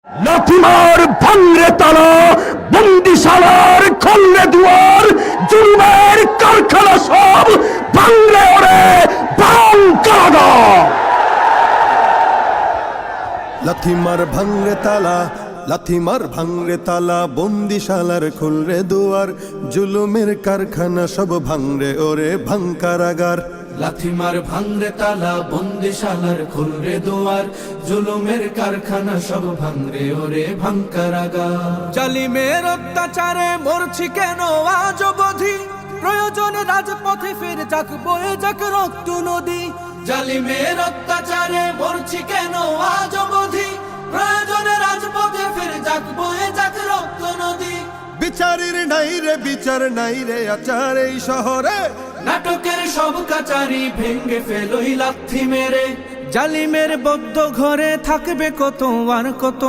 লাথিমার ভাঙরে তালা, বন্দিশালার খুলরে দুয়ার, জুলুমের কারখানা সব ভাঙরে ওরে ভাঙ কারাগার। লাথিমার ভাঙরে তালা, লাথিমার ভাঙরে তালা, বন্দিশালার খুলরে দুয়ার, জুলুমের কারখানা সব ভাঙরে ওরে ভাঙ কারাগার। লাথিমার ভাঙরে তালা, বন্দিশালার খুলরে দুয়ার, জুলুমের কারখানা সব ভাঙরে ওরে ভাঙ কারাগার। জালিমের অত্যাচারে মরছি কেন আজ অবধি, প্রয়োজনে রাজপথে ফের যাক বয়ে যাক রক্ত নদী। জালিমের অত্যাচারে মরছি কেন আজ অবধি, প্রয়োজনে রাজপথে ফের যাক বয়ে যাক রক্ত নদী। বিচারের নাই রে বিচার নাই রে আচার এই শহরে, নাটকের সব কাচারি ভেঙ্গে ফেলোই লাথি মেরে। জালিমের বদ্ধ ঘরে থাকবে কত আর কত